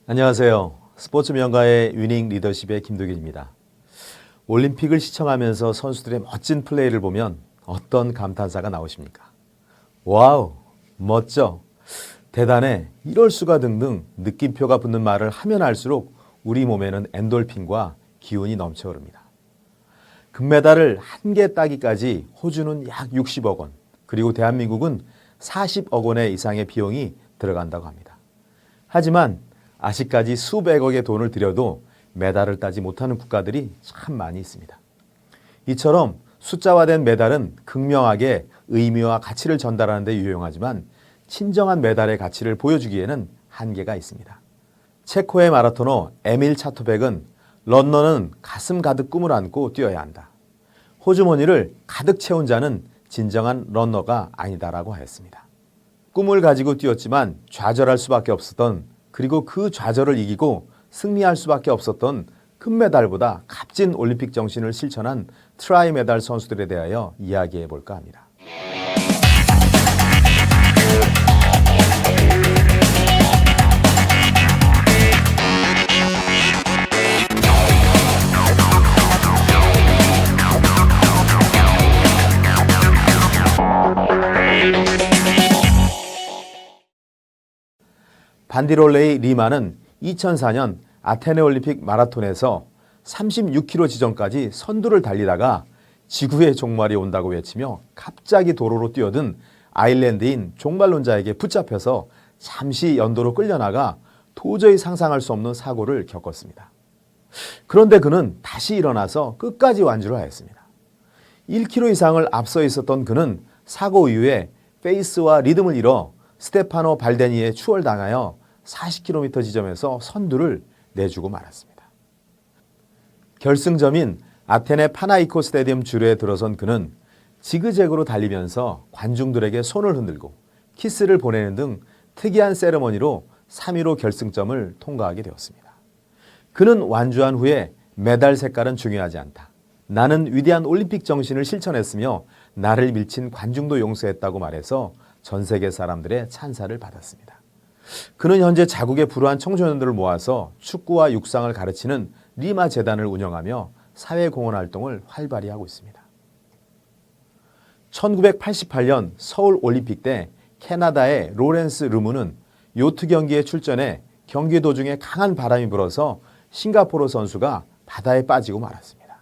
안녕하세요. 스포츠 명가의 위닝 리더십의 김도균입니다. 올림픽을 시청하면서 선수들의 멋진 플레이를 보면 어떤 감탄사가 나오십니까? 와우, 멋져, 대단해, 이럴 수가 등등 느낌표가 붙는 말을 하면 할수록 우리 몸에는 엔돌핀과 기운이 넘쳐 흐릅니다. 금메달을 한 개 따기까지 호주는 약 60억 원, 그리고 대한민국은 40억 원의 이상의 비용이 들어간다고 합니다. 하지만 아직까지 수백억의 돈을 들여도 메달을 따지 못하는 국가들이 참 많이 있습니다. 이처럼 숫자화된 메달은 극명하게 의미와 가치를 전달하는 데 유용하지만 진정한 메달의 가치를 보여주기에는 한계가 있습니다. 체코의 마라토너 에밀 차토백은 런너는 가슴 가득 꿈을 안고 뛰어야 한다. 호주머니를 가득 채운 자는 진정한 런너가 아니다라고 하였습니다. 꿈을 가지고 뛰었지만 좌절할 수밖에 없었던, 그리고 그 좌절을 이기고 승리할 수밖에 없었던 금메달보다 값진 올림픽 정신을 실천한 트라이 메달 선수들에 대하여 이야기해 볼까 합니다. 반디롤레이 리마는 2004년 아테네 올림픽 마라톤에서 36km 지점까지 선두를 달리다가 지구의 종말이 온다고 외치며 갑자기 도로로 뛰어든 아일랜드인 종말론자에게 붙잡혀서 잠시 연도로 끌려나가 도저히 상상할 수 없는 사고를 겪었습니다. 그런데 그는 다시 일어나서 끝까지 완주를 하였습니다. 1km 이상을 앞서 있었던 그는 사고 이후에 페이스와 리듬을 잃어 스테파노 발데니에 추월당하여 40km 지점에서 선두를 내주고 말았습니다. 결승점인 아테네 파나이코 스타디움 주류에 들어선 그는 지그재그로 달리면서 관중들에게 손을 흔들고 키스를 보내는 등 특이한 세레머니로 3위로 결승점을 통과하게 되었습니다. 그는 완주한 후에 메달 색깔은 중요하지 않다. 나는 위대한 올림픽 정신을 실천했으며 나를 밀친 관중도 용서했다고 말해서 전 세계 사람들의 찬사를 받았습니다. 그는 현재 자국의 불우한 청소년들을 모아서 축구와 육상을 가르치는 리마 재단을 운영하며 사회공헌 활동을 활발히 하고 있습니다. 1988년 서울 올림픽 때 캐나다의 로렌스 르무는 요트 경기에 출전해 경기 도중에 강한 바람이 불어서 싱가포르 선수가 바다에 빠지고 말았습니다.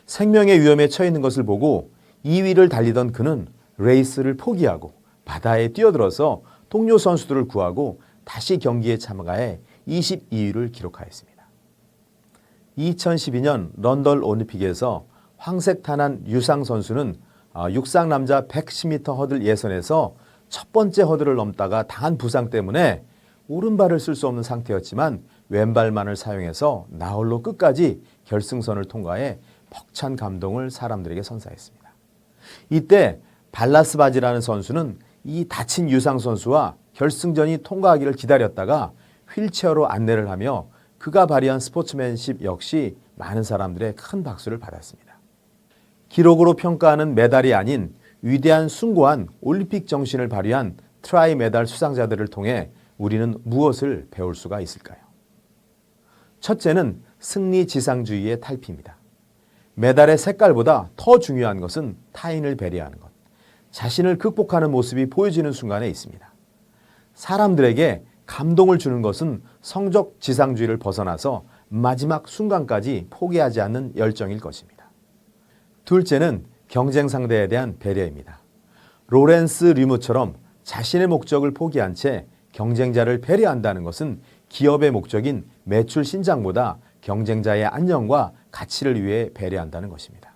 생명의 위험에 처해 있는 것을 보고 2위를 달리던 그는 레이스를 포기하고 바다에 뛰어들어서 동료 선수들을 구하고 다시 경기에 참가해 22위를 기록하였습니다. 2012년 런던 올림픽에서 황색탄환 유상 선수는 육상 남자 110m 허들 예선에서 첫 번째 허들을 넘다가 당한 부상 때문에 오른발을 쓸 수 없는 상태였지만 왼발만을 사용해서 나홀로 끝까지 결승선을 통과해 벅찬 감동을 사람들에게 선사했습니다. 이때 발라스 바지라는 선수는 이 다친 유상 선수와 결승전이 통과하기를 기다렸다가 휠체어로 안내를 하며 그가 발휘한 스포츠맨십 역시 많은 사람들의 큰 박수를 받았습니다. 기록으로 평가하는 메달이 아닌 위대한 숭고한 올림픽 정신을 발휘한 트라이 메달 수상자들을 통해 우리는 무엇을 배울 수가 있을까요? 첫째는 승리 지상주의의 탈피입니다. 메달의 색깔보다 더 중요한 것은 타인을 배려하는 것, 자신을 극복하는 모습이 보여지는 순간에 있습니다. 사람들에게 감동을 주는 것은 성적 지상주의를 벗어나서 마지막 순간까지 포기하지 않는 열정일 것입니다. 둘째는 경쟁 상대에 대한 배려입니다. 로렌스 류무처럼 자신의 목적을 포기한 채 경쟁자를 배려한다는 것은 기업의 목적인 매출 신장보다 경쟁자의 안녕과 가치를 위해 배려한다는 것입니다.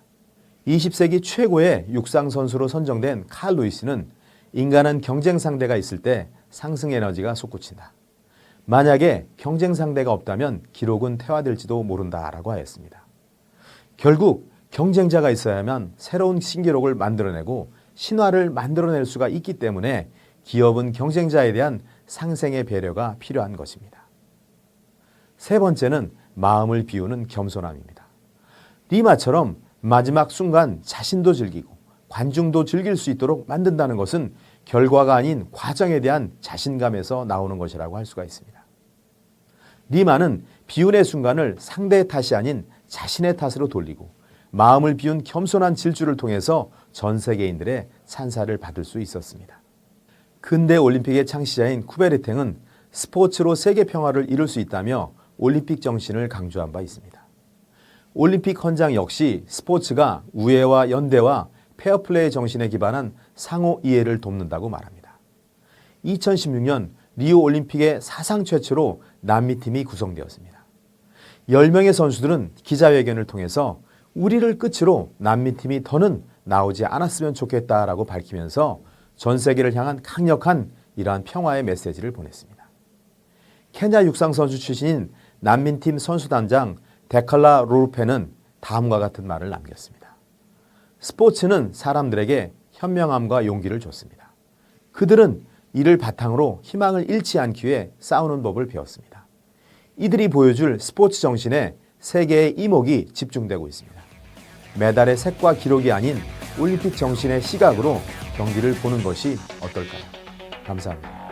20세기 최고의 육상 선수로 선정된 칼 루이스는 인간은 경쟁 상대가 있을 때 상승 에너지가 솟구친다. 만약에 경쟁 상대가 없다면 기록은 퇴화될지도 모른다라고 하였습니다. 결국 경쟁자가 있어야만 새로운 신기록을 만들어내고 신화를 만들어낼 수가 있기 때문에 기업은 경쟁자에 대한 상생의 배려가 필요한 것입니다. 세 번째는 마음을 비우는 겸손함입니다. 리마처럼 마지막 순간 자신도 즐기고 관중도 즐길 수 있도록 만든다는 것은 결과가 아닌 과정에 대한 자신감에서 나오는 것이라고 할 수가 있습니다. 리마는 비운의 순간을 상대의 탓이 아닌 자신의 탓으로 돌리고 마음을 비운 겸손한 질주를 통해서 전 세계인들의 찬사를 받을 수 있었습니다. 근대 올림픽의 창시자인 쿠베르탱은 스포츠로 세계 평화를 이룰 수 있다며 올림픽 정신을 강조한 바 있습니다. 올림픽 헌장 역시 스포츠가 우애와 연대와 페어플레이 정신에 기반한 상호 이해를 돕는다고 말합니다. 2016년 리우 올림픽의 사상 최초로 남미팀이 구성되었습니다. 10명의 선수들은 기자회견을 통해서 우리를 끝으로 남미팀이 더는 나오지 않았으면 좋겠다라고 밝히면서 전 세계를 향한 강력한 이러한 평화의 메시지를 보냈습니다. 케냐 육상 선수 출신인 난민팀 선수단장 데칼라 로르페는 다음과 같은 말을 남겼습니다. 스포츠는 사람들에게 현명함과 용기를 줬습니다. 그들은 이를 바탕으로 희망을 잃지 않기 위해 싸우는 법을 배웠습니다. 이들이 보여줄 스포츠 정신에 세계의 이목이 집중되고 있습니다. 메달의 색과 기록이 아닌 올림픽 정신의 시각으로 경기를 보는 것이 어떨까요? 감사합니다.